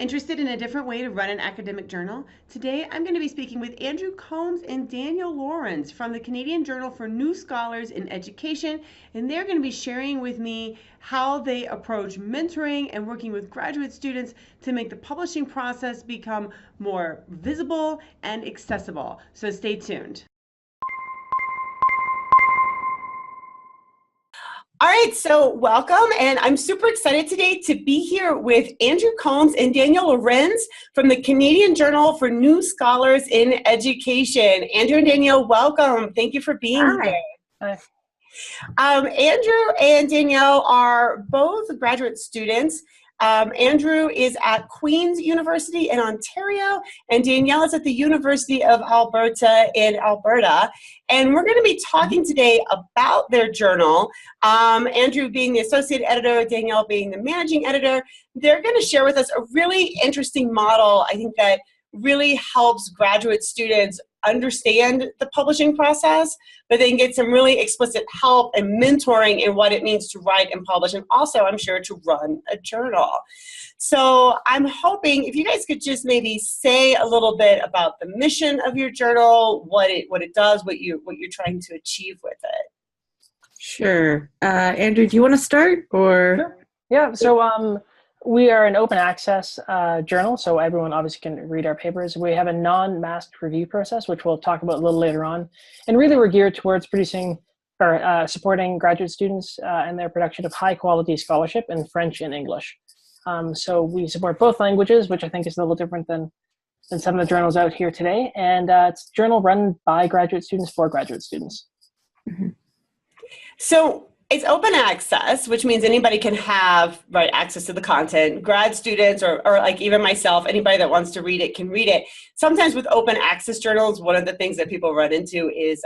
Interested in a different way to run an academic journal? Today I'm going to be speaking with Andrew Combs and Daniel Lawrence from the Canadian Journal for New Scholars in Education, and they're going to be sharing with me how they approach mentoring and working with graduate students to make the publishing process become more visible and accessible. So stay tuned. All right, so welcome, and I'm super excited today to be here with Andrew Combs and Daniel Lawrence from the Canadian Journal for New Scholars in Education. Andrew and Daniel, welcome. Thank you for being here. Hi. Andrew and Danielle are both graduate students. Andrew is at Queen's University in Ontario, and Danielle is at the University of Alberta in Alberta. And we're going to be talking today about their journal. Andrew being the associate editor, Danielle being the managing editor. They're going to share with us a really interesting model, I think, that really helps graduate students understand the publishing process, but then get some really explicit help and mentoring in what it means to write and publish, and also, I'm sure, to run a journal. So I'm hoping if you guys could just maybe say a little bit about the mission of your journal, what it does, what you're trying to achieve with it. Sure. Andrew, do you want to start? Or Sure. Yeah, so we are an open access journal, so everyone obviously can read our papers. We have a non-masked review process, which we'll talk about a little later on. And really we're geared towards producing or supporting graduate students in their production of high quality scholarship in French and English. So we support both languages, which I think is a little different than some of the journals out here today. And it's a journal run by graduate students for graduate students. Mm-hmm. So it's open access, which means anybody can have access to the content. Grad students or like even myself, anybody that wants to read it can read it. Sometimes with open access journals, one of the things that people run into is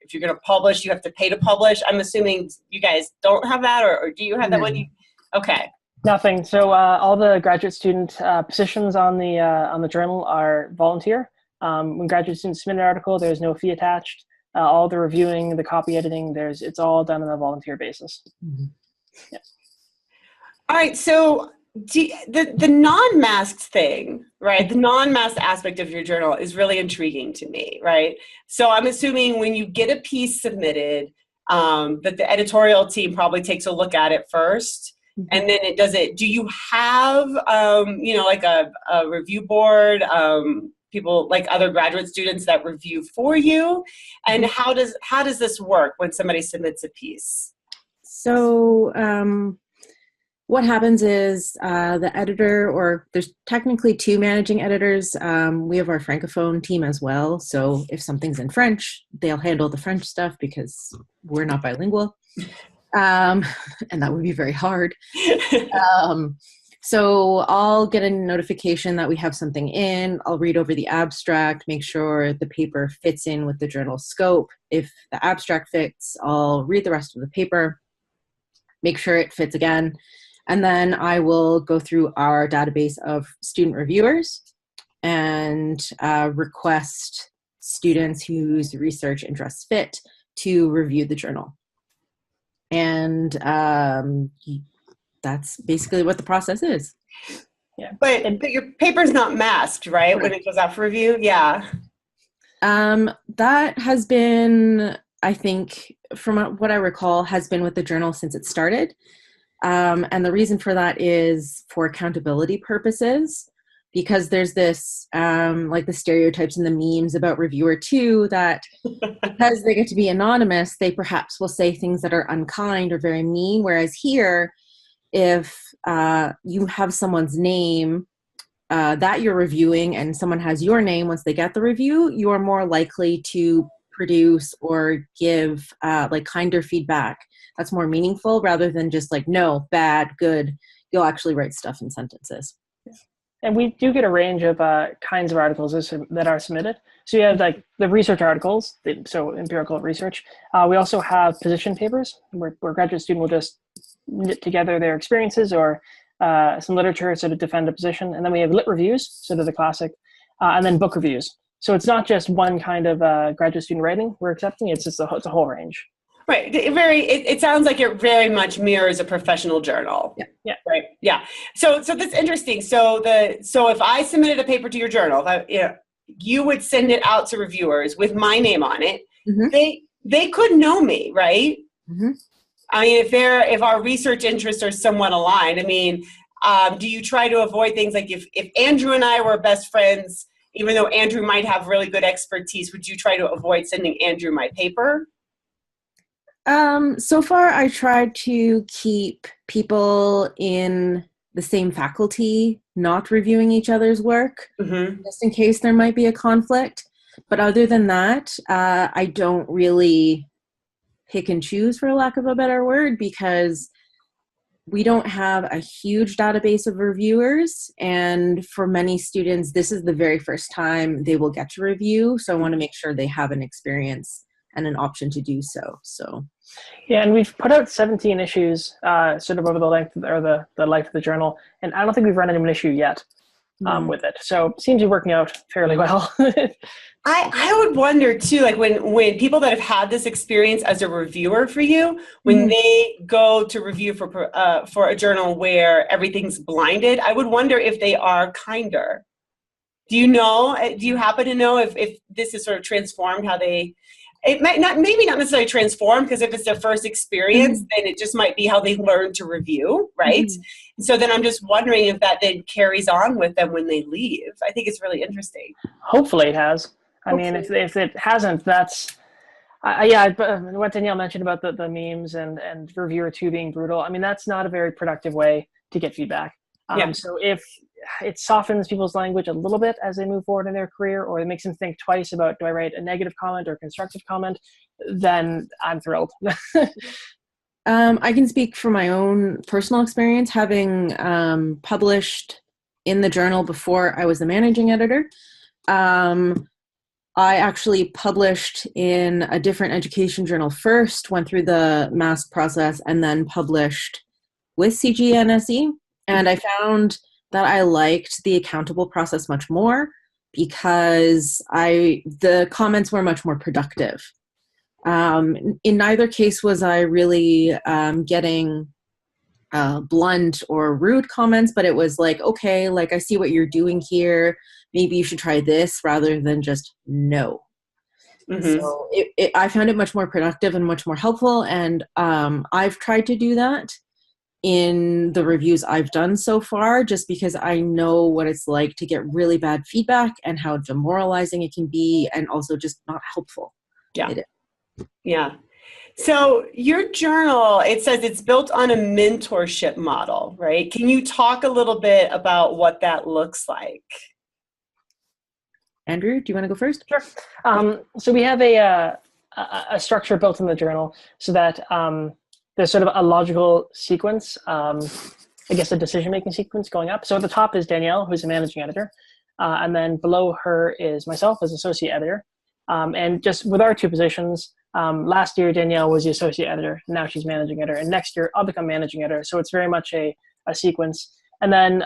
if you're going to publish, you have to pay to publish. I'm assuming you guys don't have that, or do you have that one? Okay. Nothing. So all the graduate student positions on the journal are volunteer. When graduate students submit an article, there's no fee attached. All the reviewing, the copy editing, it's all done on a volunteer basis. Mm-hmm. Yeah. All right, so the non-masked thing, right? The non-masked aspect of your journal is really intriguing to me, right? So I'm assuming when you get a piece submitted, that the editorial team probably takes a look at it first, mm-hmm. and then do you have, like a review board, people like other graduate students that review for you? And how does this work when somebody submits a piece? So what happens is the editor, or there's technically two managing editors. We have our Francophone team as well. So if something's in French, they'll handle the French stuff because we're not bilingual. And that would be very hard. So I'll get a notification that we have something in. I'll read over the abstract, make sure the paper fits in with the journal scope. If the abstract fits, I'll read the rest of the paper, make sure it fits again. And then I will go through our database of student reviewers and request students whose research interests fit to review the journal. And that's basically what the process is. Yeah, but your paper's not masked, right? When it goes out for review, yeah. That has been, I think, from what I recall, has been with the journal since it started. And the reason for that is for accountability purposes, because there's this, like the stereotypes and the memes about reviewer two, that because they get to be anonymous, they perhaps will say things that are unkind or very mean. Whereas here, if you have someone's name that you're reviewing and someone has your name, once they get the review, you are more likely to produce or give like kinder feedback that's more meaningful, rather than just like, no, bad, good. You'll actually write stuff in sentences. And we do get a range of kinds of articles that are submitted. So you have like the research articles, so empirical research. We also have position papers where a graduate student will just knit together their experiences or some literature to defend a position. And then we have lit reviews, so they're the classic, and then book reviews. So it's not just one kind of graduate student writing we're accepting, it's a whole range. Right. It sounds like it very much mirrors a professional journal. Yeah. Yeah. Right. Yeah. So that's interesting. So if I submitted a paper to your journal, you would send it out to reviewers with my name on it. Mm-hmm. They could know me, right? Mm-hmm. I mean, if our research interests are somewhat aligned, I mean, do you try to avoid things like if Andrew and I were best friends, even though Andrew might have really good expertise, would you try to avoid sending Andrew my paper? So far, I tried to keep people in the same faculty not reviewing each other's work, just in case there might be a conflict. But other than that, I don't really pick and choose, for lack of a better word, because we don't have a huge database of reviewers. And for many students, this is the very first time they will get to review. So I want to make sure they have an experience and an option to do so. So, yeah, and we've put out 17 issues sort of over the length or the life of the journal, and I don't think we've run into an issue yet with it. So it seems to be working out fairly well. I would wonder too, like when people that have had this experience as a reviewer for you, when they go to review for a journal where everything's blinded, I would wonder if they are kinder. Do you know? Do you happen to know if this has sort of transformed how they? It might not, maybe not necessarily transform, because if it's their first experience, then it just might be how they learn to review, right? So then I'm just wondering if that then carries on with them when they leave. I think it's really interesting. Hopefully it has. I mean, if it hasn't, that's, what Danielle mentioned about the memes and reviewer 2 being brutal, I mean, that's not a very productive way to get feedback. So if it softens people's language a little bit as they move forward in their career, or it makes them think twice about, do I write a negative comment or a constructive comment, then I'm thrilled. I can speak from my own personal experience, having published in the journal before I was the managing editor. I actually published in a different education journal first, went through the MASK process, and then published with CGNSE. And I found that I liked the accountable process much more, because the comments were much more productive. In neither case was I really getting blunt or rude comments, but it was like, okay, like, I see what you're doing here. Maybe you should try this, rather than just no. So I found it much more productive and much more helpful. And I've tried to do that in the reviews I've done so far, just because I know what it's like to get really bad feedback and how demoralizing it can be, and also just not helpful. Yeah. So your journal, it says it's built on a mentorship model, right? Can you talk a little bit about what that looks like? Andrew, do you want to go first? Sure. So we have a structure built in the journal, so that there's sort of a logical sequence, I guess a decision-making sequence going up. So at the top is Danielle, who's the managing editor. And then below her is myself as associate editor. And just with our 2 positions, last year Danielle was the associate editor, now she's managing editor, and next year I'll become managing editor. So it's very much a sequence. And then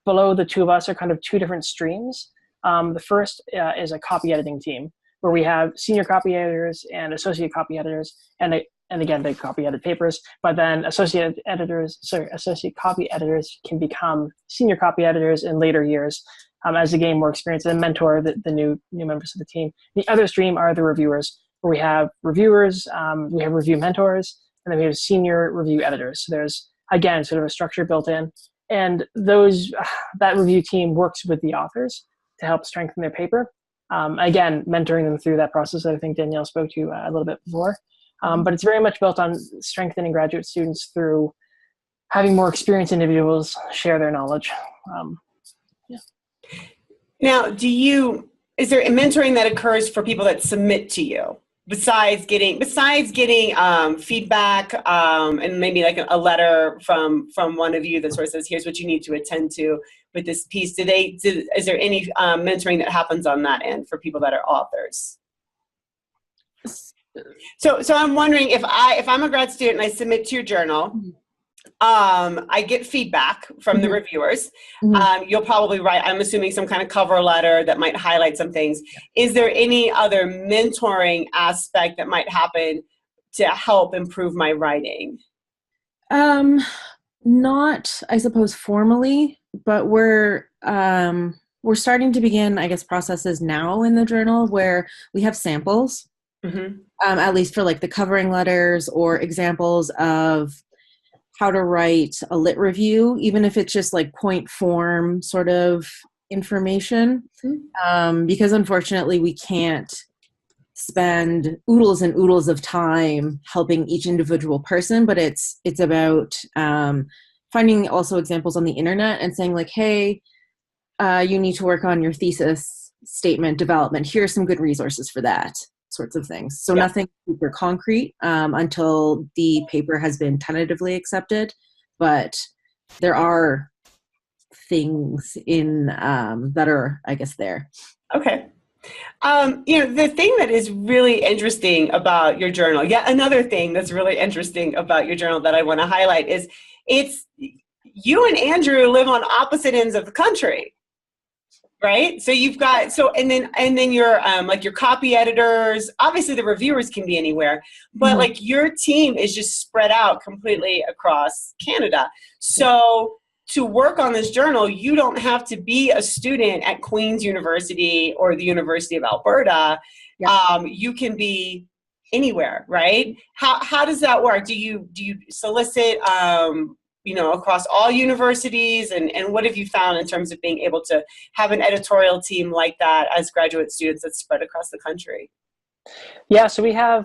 below the 2 of us are kind of 2 different streams. The first is a copy editing team, where we have senior copy editors and associate copy editors, and again, they copy edit papers, but then associate copy editors can become senior copy editors in later years as they gain more experience and mentor the new members of the team. The other stream are the reviewers, where we have reviewers, we have review mentors, and then we have senior review editors. So there's, again, sort of a structure built in. And that review team works with the authors to help strengthen their paper. Again, mentoring them through that process that I think Danielle spoke to a little bit before. But it's very much built on strengthening graduate students through having more experienced individuals share their knowledge. Now, is there a mentoring that occurs for people that submit to you, besides getting feedback and maybe like a letter from one of you that sort of says, here's what you need to attend to with this piece? Is there any mentoring that happens on that end for people that are authors? So I'm wondering, if I'm a grad student and I submit to your journal, I get feedback from the reviewers. You'll probably write, I'm assuming, some kind of cover letter that might highlight some things. Is there any other mentoring aspect that might happen to help improve my writing? Not, I suppose, formally, but we're starting to begin, I guess, processes now in the journal where we have samples, at least for like the covering letters or examples of how to write a lit review, even if it's just like point form sort of information, because unfortunately we can't spend oodles and oodles of time helping each individual person, but it's about finding also examples on the internet and saying like, hey, you need to work on your thesis statement development. Here are some good resources for that, sorts of things. So nothing super concrete until the paper has been tentatively accepted, but there are things in that are, I guess, there. Okay. The thing that is really interesting about your journal, yet another thing that's really interesting about your journal that I want to highlight is it's you and Andrew live on opposite ends of the country, right? So you've got, and then your like your copy editors, obviously the reviewers can be anywhere, but like your team is just spread out completely across Canada. So to work on this journal, you don't have to be a student at Queen's University or the University of Alberta. You can be anywhere, right? How does that work? Do you solicit, across all universities? And what have you found in terms of being able to have an editorial team like that as graduate students that's spread across the country? Yeah, so we have,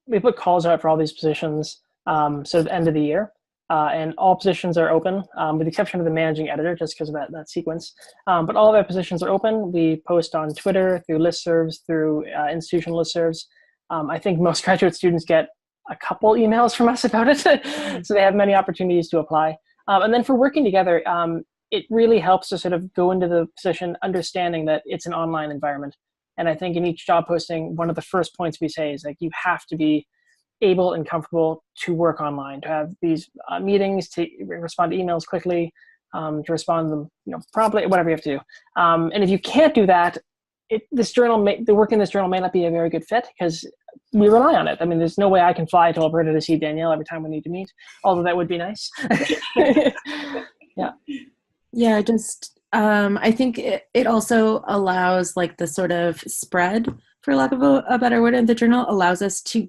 we put calls out for all these positions so at the end of the year. And all positions are open, with the exception of the managing editor, just because of that sequence. But all of our positions are open. We post on Twitter, through listservs, through institutional listservs. I think most graduate students get a couple emails from us about it, so they have many opportunities to apply. And then for working together, it really helps to sort of go into the position understanding that it's an online environment. And I think in each job posting, one of the first points we say is like, you have to be able and comfortable to work online, to have these meetings, to respond to emails quickly, to respond to them, promptly, whatever you have to do. And if you can't do that, the work in this journal may not be a very good fit because we rely on it. I mean, there's no way I can fly to Alberta to see Danielle every time we need to meet, although that would be nice. Yeah, just I think it also allows like the sort of spread, for lack of a better word, in the journal allows us to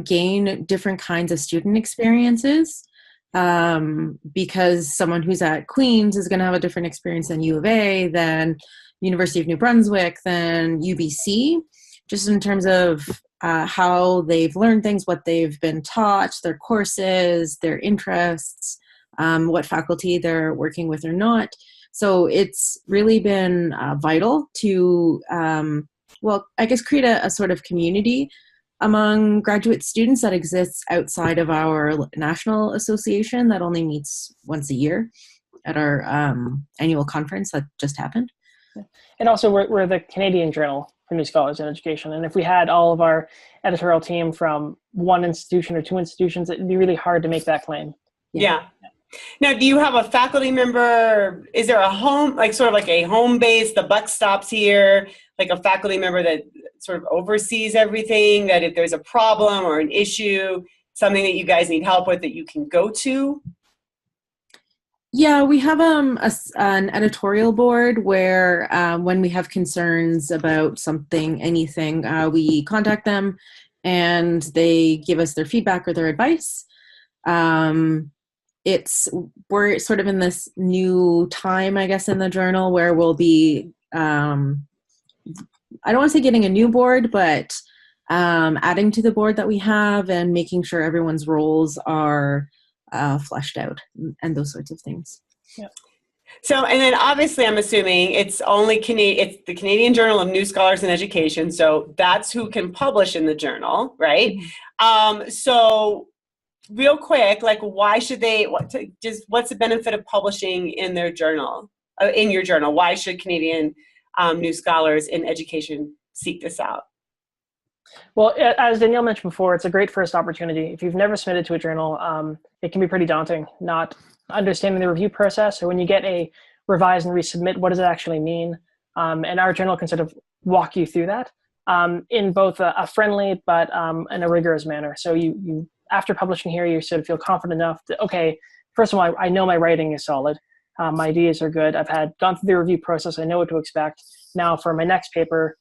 gain different kinds of student experiences, because someone who's at Queen's is going to have a different experience than U of A, than University of New Brunswick, than UBC, just in terms of how they've learned things, what they've been taught, their courses, their interests, what faculty they're working with or not. So it's really been vital to I guess create a sort of community among graduate students that exists outside of our national association that only meets once a year at our annual conference that just happened. And also we're the Canadian Journal for New Scholars in Education. And if we had all of our editorial team from one institution or two institutions, it'd be really hard to make that claim. Yeah. Now, do you have a faculty member? Is there a home, like sort of like a home base, the buck stops here, like a faculty member that sort of oversees everything, that if there's a problem or an issue, something that you guys need help with, that you can go to? Yeah, we have an editorial board where when we have concerns about something, anything, we contact them and they give us their feedback or their advice. We're sort of in this new time, I guess, in the journal where we'll be, I don't want to say getting a new board, but adding to the board that we have and making sure everyone's roles are fleshed out and those sorts of things. Yeah. So, and then obviously I'm assuming it's only it's the Canadian Journal of New Scholars in Education. So that's who can publish in the journal, right? So real quick, like why should they, what's the benefit of publishing in their journal, in your journal? Why should Canadian New Scholars in Education seek this out? Well, as Danielle mentioned before, it's a great first opportunity. If you've never submitted to a journal, it can be pretty daunting, not understanding the review process, or when you get a revise and resubmit, what does it actually mean? And our journal can sort of walk you through that. in both a friendly but in a rigorous manner. So you after publishing here, you sort of feel confident enough that, okay, first of all, I know my writing is solid. My ideas are good. I've gone through the review process. I know what to expect. Now for my next paper,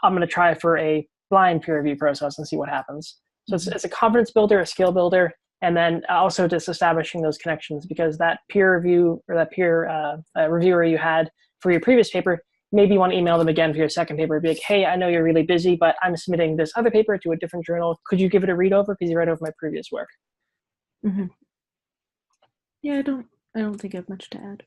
I'm going to try for a blind peer review process and see what happens. So it's a confidence builder, a skill builder, and then also just establishing those connections, because that peer review or that peer reviewer you had for your previous paper, maybe you want to email them again for your second paper. Be like, hey, I know you're really busy, but I'm submitting this other paper to a different journal. Could you give it a read over? Because you read over my previous work. Mm-hmm. Yeah, I don't think I have much to add.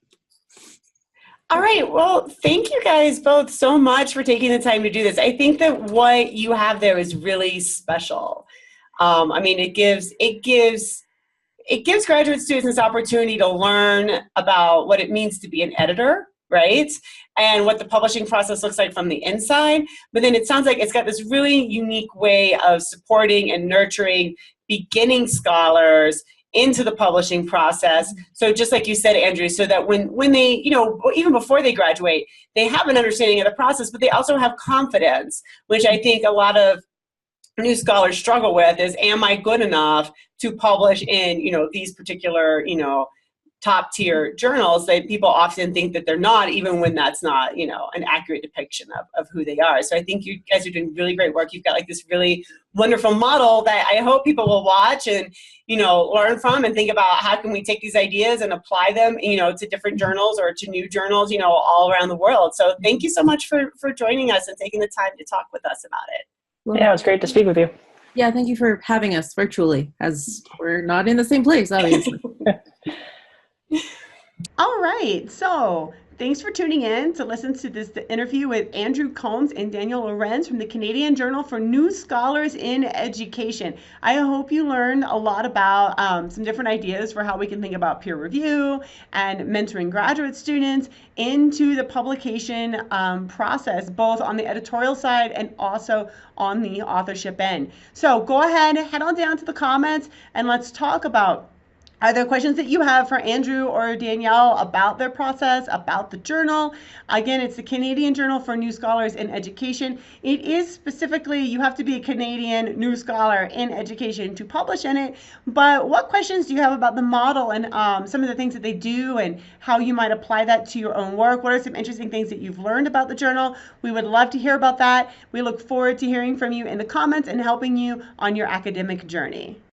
All right. Well, thank you guys both so much for taking the time to do this. I think that what you have there is really special. I mean, it gives graduate students this opportunity to learn about what it means to be an editor, right? And what the publishing process looks like from the inside. But then it sounds like it's got this really unique way of supporting and nurturing beginning scholars into the publishing process. So just like you said, Andrew, so that when they, even before they graduate, they have an understanding of the process, but they also have confidence, which I think a lot of new scholars struggle with is, am I good enough to publish in, these particular, top tier journals? That people often think that they're not, even when that's not, an accurate depiction of who they are. So I think you guys are doing really great work. You've got like this really wonderful model that I hope people will watch and, learn from and think about how can we take these ideas and apply them, to different journals or to new journals, all around the world. So thank you so much for joining us and taking the time to talk with us about it. Yeah, it was great to speak with you. Yeah, thank you for having us virtually, as we're not in the same place, obviously. All right, so thanks for tuning in to listen to this interview with Andrew Combs and Daniel Lorenz from the Canadian Journal for New Scholars in Education. I hope you learned a lot about some different ideas for how we can think about peer review and mentoring graduate students into the publication process, both on the editorial side and also on the authorship end. So go ahead, head on down to the comments, and let's talk about, are there questions that you have for Andrew or Danielle about their process, about the journal? Again, it's the Canadian Journal for New Scholars in Education. It is specifically, you have to be a Canadian new scholar in education to publish in it. But what questions do you have about the model and some of the things that they do and how you might apply that to your own work? What are some interesting things that you've learned about the journal? We would love to hear about that. We look forward to hearing from you in the comments and helping you on your academic journey.